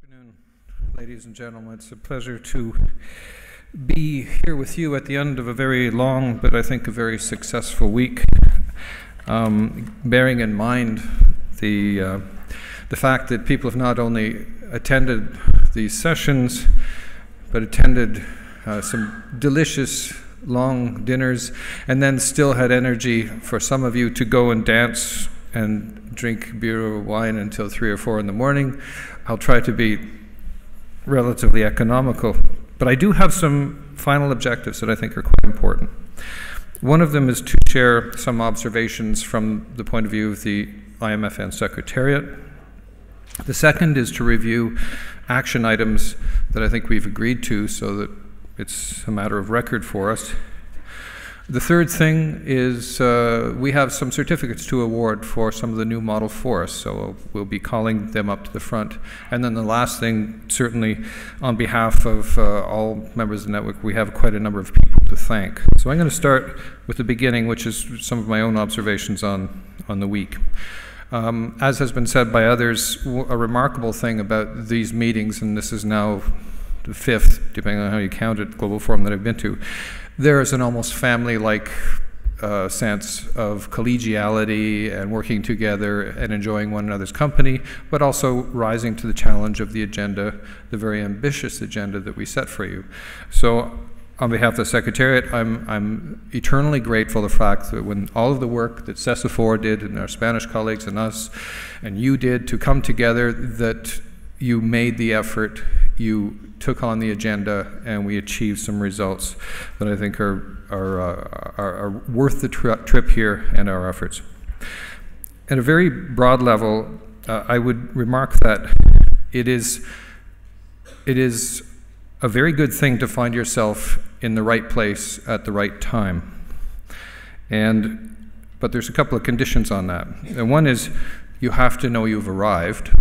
Afternoon, ladies and gentlemen. It's a pleasure to be here with you at the end of a very long, but I think a very successful week. Bearing in mind the fact that people have not only attended these sessions, but attended some delicious long dinners, and then still had energy for some of you to go and dance and drink beer or wine until 3 or 4 in the morning. I'll try to be relatively economical, but I do have some final objectives that I think are quite important. One of them is to share some observations from the point of view of the IMFN Secretariat. The second is to review action items that I think we've agreed to so that it's a matter of record for us. The third thing is we have some certificates to award for some of the new model forests, so we'll be calling them up to the front. And then the last thing, certainly on behalf of all members of the network, we have quite a number of people to thank. So I'm going to start with the beginning, which is some of my own observations on the week. As has been said by others, a remarkable thing about these meetings, and this is now the 5th, depending on how you count it, global forum that I've been to, there is an almost family-like sense of collegiality and working together and enjoying one another's company, but also rising to the challenge of the agenda, the very ambitious agenda that we set for you. So on behalf of the Secretariat, I'm eternally grateful for the fact that when all of the work that CESA4 did and our Spanish colleagues and us and you did to come together, that you made the effort, you took on the agenda, and we achieved some results that I think are worth the trip here and our efforts. At a very broad level, I would remark that it is a very good thing to find yourself in the right place at the right time. But there's a couple of conditions on that. And one is you have to know you've arrived.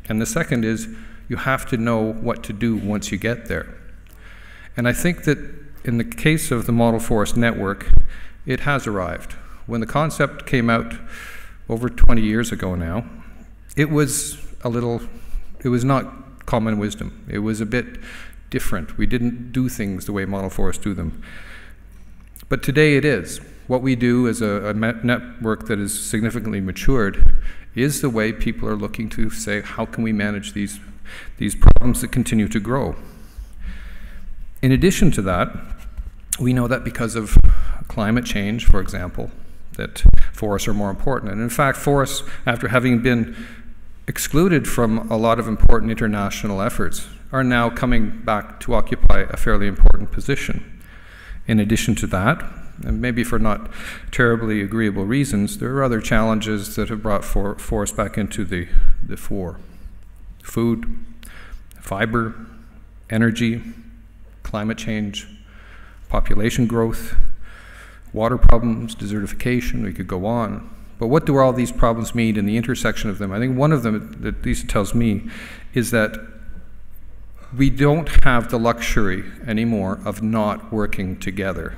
And the second is you have to know what to do once you get there. And I think that in the case of the Model Forest Network, it has arrived. When the concept came out over 20 years ago now, it was not common wisdom. It was a bit different. We didn't do things the way Model Forests do them. But today it is. What we do as a network that is significantly matured is the way people are looking to say, how can we manage these problems that continue to grow? In addition to that, we know that because of climate change, for example, that forests are more important. And in fact, forests, after having been excluded from a lot of important international efforts, are now coming back to occupy a fairly important position. In addition to that, and maybe for not terribly agreeable reasons, there are other challenges that have brought forests back into the fore. Food, fiber, energy, climate change, population growth, water problems, desertification, we could go on. But what do all these problems mean in the intersection of them? I think one of them, at least it tells me, is that we don't have the luxury anymore of not working together.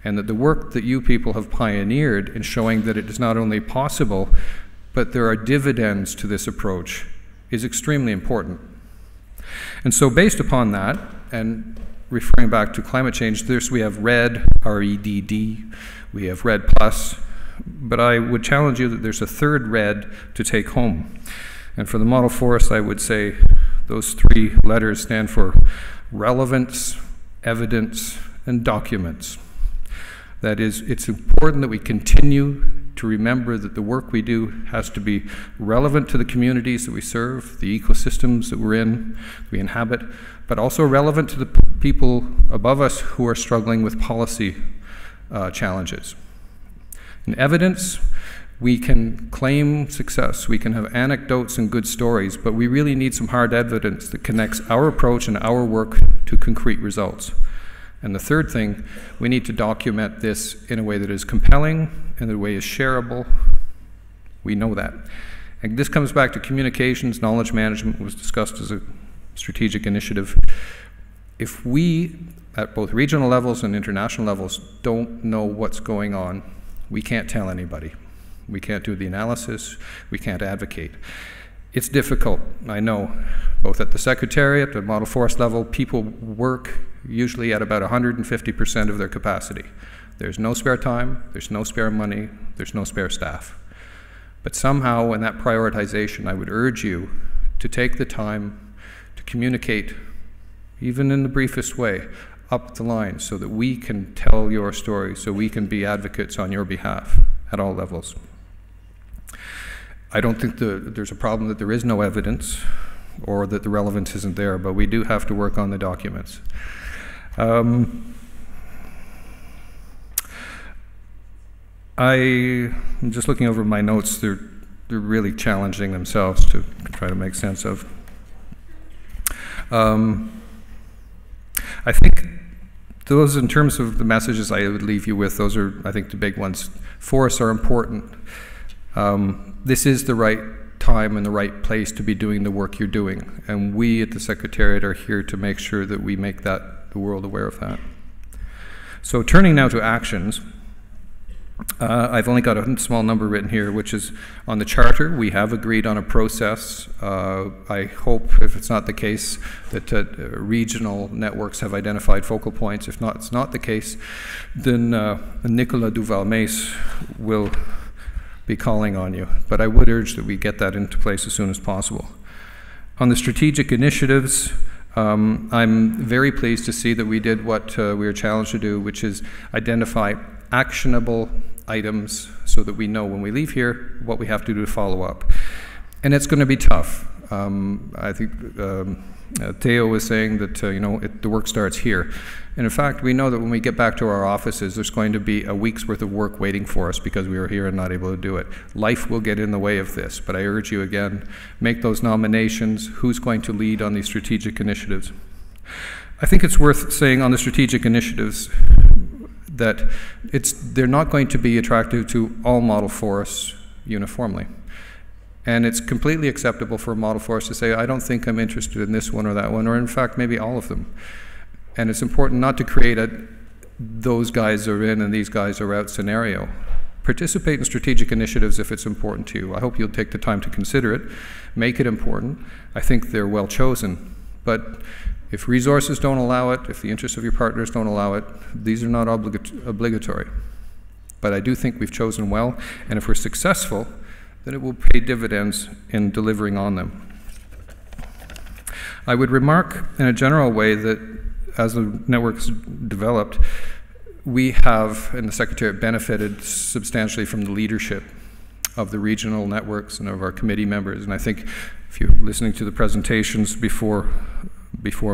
And that the work that you people have pioneered in showing that it is not only possible, but there are dividends to this approach is extremely important. And so based upon that, and referring back to climate change, we have REDD, R-E-D-D, we have REDD+, but I would challenge you that there's a third REDD to take home. And for the model forest, I would say those 3 letters stand for relevance, evidence, and documents. That is, it's important that we continue to remember that the work we do has to be relevant to the communities that we serve, the ecosystems that we're in, we inhabit, but also relevant to the people above us who are struggling with policy challenges. In evidence, we can claim success, we can have anecdotes and good stories, but we really need some hard evidence that connects our approach and our work to concrete results. And the third thing, we need to document this in a way that is compelling and in a way is shareable. We know that. And this comes back to communications, knowledge management was discussed as a strategic initiative. If we, at both regional levels and international levels, don't know what's going on, we can't tell anybody. We can't do the analysis, we can't advocate. It's difficult, I know, both at the Secretariat, at model forest level. People work usually at about 150% of their capacity. There's no spare time, there's no spare money, there's no spare staff. But somehow in that prioritization, I would urge you to take the time to communicate, even in the briefest way, up the line so that we can tell your story, so we can be advocates on your behalf at all levels. I don't think there's a problem that there is no evidence or that the relevance isn't there, but we do have to work on the documents. I'm just looking over my notes. They're really challenging themselves to try to make sense of. I think those, in terms of the messages I would leave you with, those are, I think, the big ones. Forests are important. This is the right time and the right place to be doing the work you're doing. And we at the Secretariat are here to make sure that we make the world aware of that. So turning now to actions. I've only got a small number written here, which is on the charter. We have agreed on a process. I hope, if it's not the case, that regional networks have identified focal points. If not, it's not the case, then Nicolas Duval-Mace will be calling on you. But I would urge that we get that into place as soon as possible. On the strategic initiatives, I'm very pleased to see that we did what we were challenged to do, which is identify actionable items so that we know when we leave here what we have to do to follow up. And it's going to be tough. I think Theo was saying that the work starts here. And in fact, we know that when we get back to our offices, there's going to be a week's worth of work waiting for us because we were here and not able to do it. Life will get in the way of this, but I urge you again, make those nominations. Who's going to lead on these strategic initiatives? I think it's worth saying on the strategic initiatives that they're not going to be attractive to all model forests uniformly. And it's completely acceptable for a model forest to say, I don't think I'm interested in this one or that one, or in fact, maybe all of them. And it's important not to create those guys are in and these guys are out scenario. Participate in strategic initiatives if it's important to you. I hope you'll take the time to consider it, make it important. I think they're well chosen. But if resources don't allow it, if the interests of your partners don't allow it, these are not obligatory. But I do think we've chosen well, and if we're successful, then it will pay dividends in delivering on them. I would remark in a general way that as the network's developed, we have, in the Secretariat, benefited substantially from the leadership of the regional networks and of our committee members. And I think if you're listening to the presentations before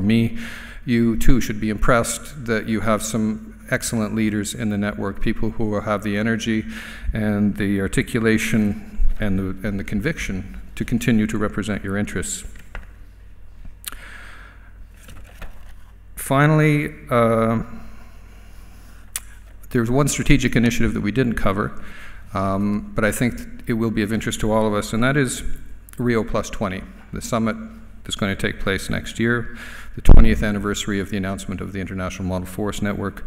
me, you too should be impressed that you have some excellent leaders in the network, people who have the energy and the articulation and the conviction to continue to represent your interests. Finally, there's one strategic initiative that we didn't cover, but I think it will be of interest to all of us, and that is Rio Plus 20, the summit that's going to take place next year, the 20th anniversary of the announcement of the International Model Forest Network.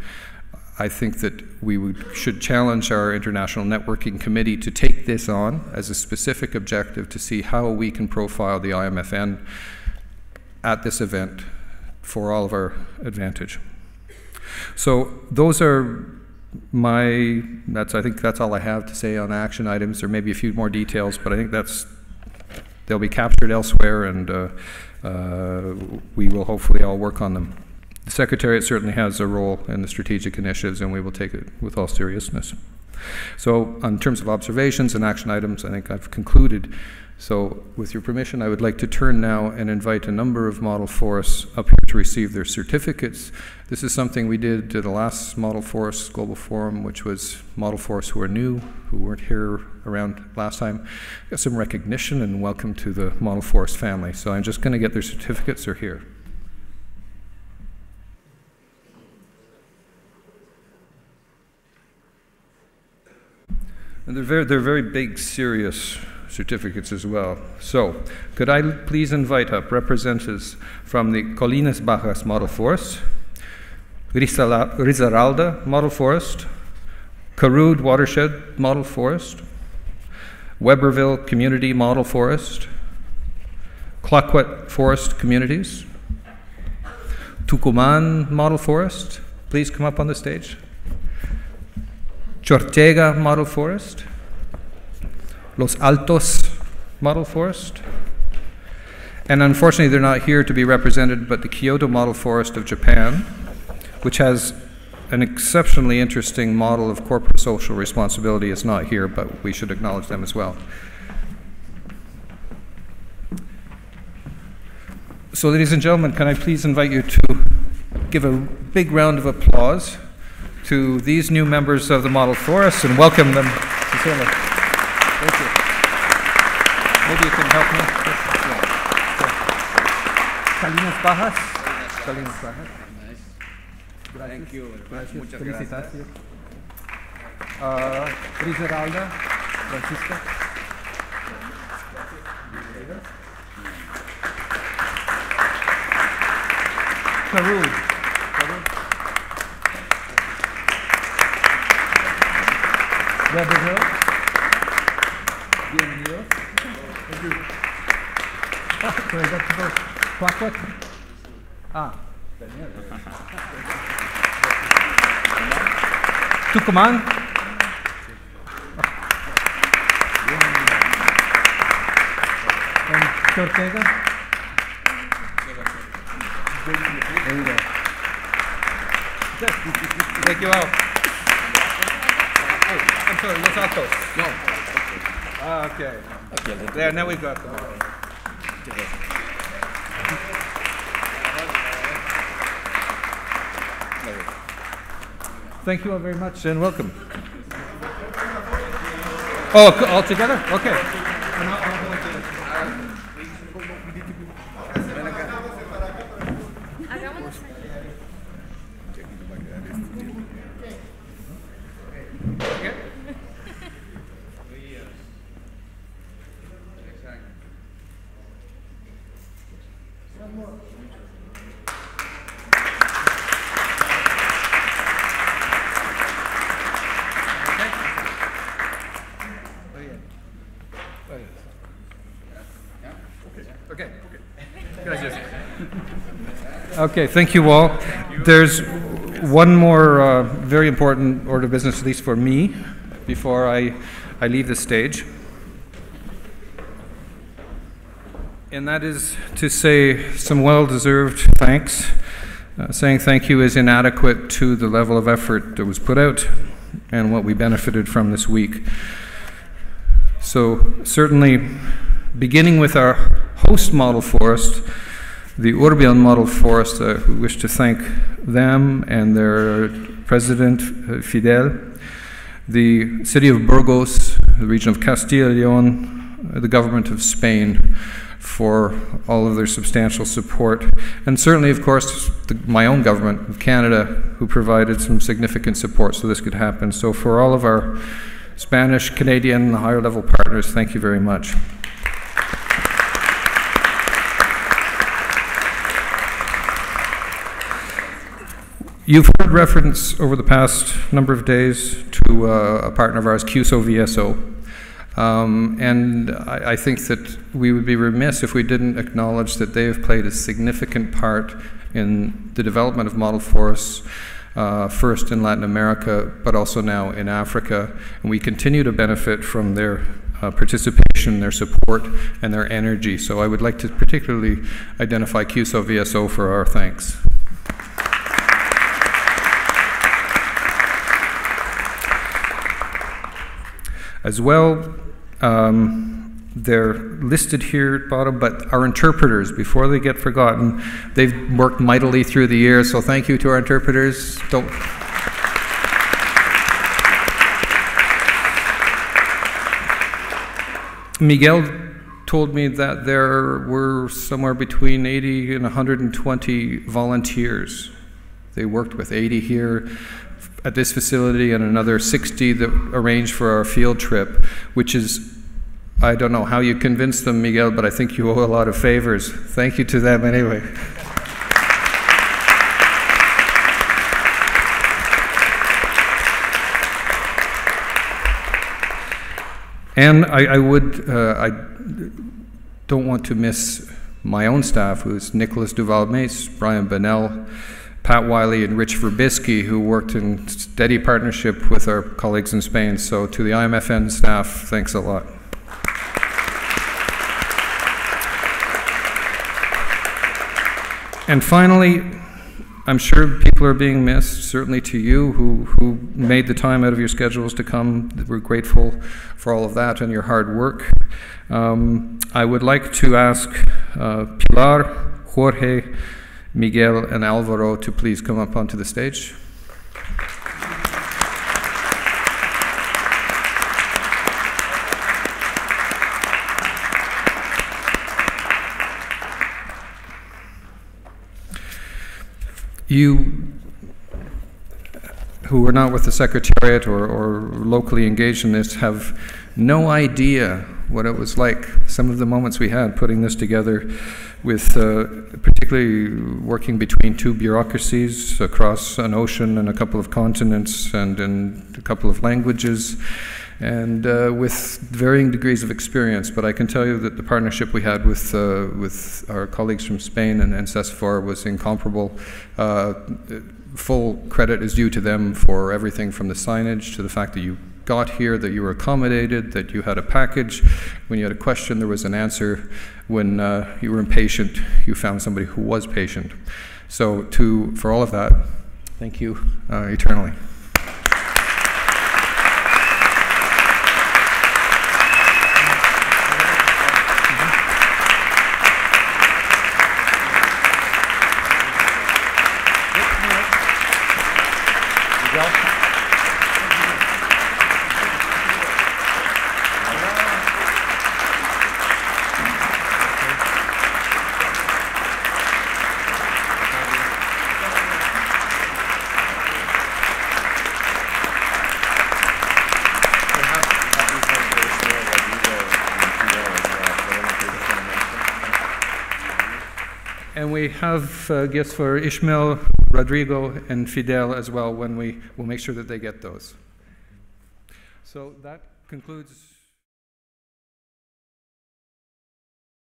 I think that we should challenge our International Networking Committee to take this on as a specific objective to see how we can profile the IMFN at this event for all of our advantage. So those are I think that's all I have to say on action items. There may be a few more details, but I think they'll be captured elsewhere, and we will hopefully all work on them. The Secretariat certainly has a role in the strategic initiatives, and we will take it with all seriousness. So in terms of observations and action items, I think I've concluded. So with your permission, I would like to turn now and invite a number of model forests up here to receive their certificates. This is something we did to the last Model Forests Global Forum, which was model forests who are new, who weren't here around last time. Got some recognition and welcome to the model forest family. So I'm just going to get their certificates. They're here. And they're very big, serious certificates as well. So, could I please invite up representatives from the Colinas Bajas Model Forest, Risaralda Model Forest, Carude Watershed Model Forest, Weberville Community Model Forest, Clayoquot Forest Communities, Tucumán Model Forest, please come up on the stage. Chortega Model Forest, Los Altos Model Forest, and unfortunately they're not here to be represented, but the Kyoto Model Forest of Japan, which has an exceptionally interesting model of corporate social responsibility, is not here, but we should acknowledge them as well. So ladies and gentlemen, can I please invite you to give a big round of applause to these new members of the Model Forest and welcome them sincerely. Thank you. Maybe you can help me. Salinas Bajas. Salinas Bajas. Gracias. Thank you. Gracias. Muchas Felicitaciones. Rizaralda, Francisca. Peru. Besseau. Bienvenidos. Thank you. So I got to go. Clayoquot? Ah. Tucumán. And Chortega. There you go. Thank you all. Oh, I'm sorry, Los Altos. No. Ah, okay. There, now we got them. Thank you all very much and welcome. Oh, all together? Okay. Okay, thank you all. There's one more very important order of business, at least for me, before I leave the stage. And that is to say some well-deserved thanks. Saying thank you is inadequate to the level of effort that was put out and what we benefited from this week. So certainly, beginning with our host model forest, the Urbion Model Forest, we wish to thank them and their president, Fidel, the city of Burgos, the region of Castilla y León, the government of Spain for all of their substantial support, and certainly, of course, my own government of Canada, who provided some significant support so this could happen. So for all of our Spanish, Canadian, higher level partners, thank you very much. You've heard reference over the past number of days to a partner of ours, VSO. And I think that we would be remiss if we didn't acknowledge that they have played a significant part in the development of model forests, first in Latin America, but also now in Africa. And we continue to benefit from their participation, their support, and their energy. So I would like to particularly identify VSO for our thanks. As well, they're listed here at the bottom, but our interpreters, before they get forgotten, they've worked mightily through the year, so thank you to our interpreters. Miguel told me that there were somewhere between 80 and 120 volunteers. They worked with 80 here at this facility and another 60 that arranged for our field trip, which is, I don't know how you convinced them, Miguel, but I think you owe a lot of favors. Thank you to them anyway. And I don't want to miss my own staff, who's Nicholas Duval-Mace, Brian Bennell, Pat Wiley, and Rich Verbisky, who worked in steady partnership with our colleagues in Spain. So to the IMFN staff, thanks a lot. And finally, I'm sure people are being missed, certainly to you who made the time out of your schedules to come. We're grateful for all of that and your hard work. I would like to ask Pilar, Jorge, Miguel, and Alvaro to please come up onto the stage. You who are not with the Secretariat or locally engaged in this have no idea what it was like, some of the moments we had putting this together with particularly working between two bureaucracies across an ocean and a couple of continents and in a couple of languages, and with varying degrees of experience. But I can tell you that the partnership we had with our colleagues from Spain and CESFAR was incomparable. Full credit is due to them for everything from the signage to the fact that you got here, that you were accommodated, that you had a package. When you had a question, there was an answer. When you were impatient, you found somebody who was patient. So for all of that, thank you eternally. And we have gifts for Ishmael, Rodrigo, and Fidel as well. When we'll make sure that they get those. So that concludes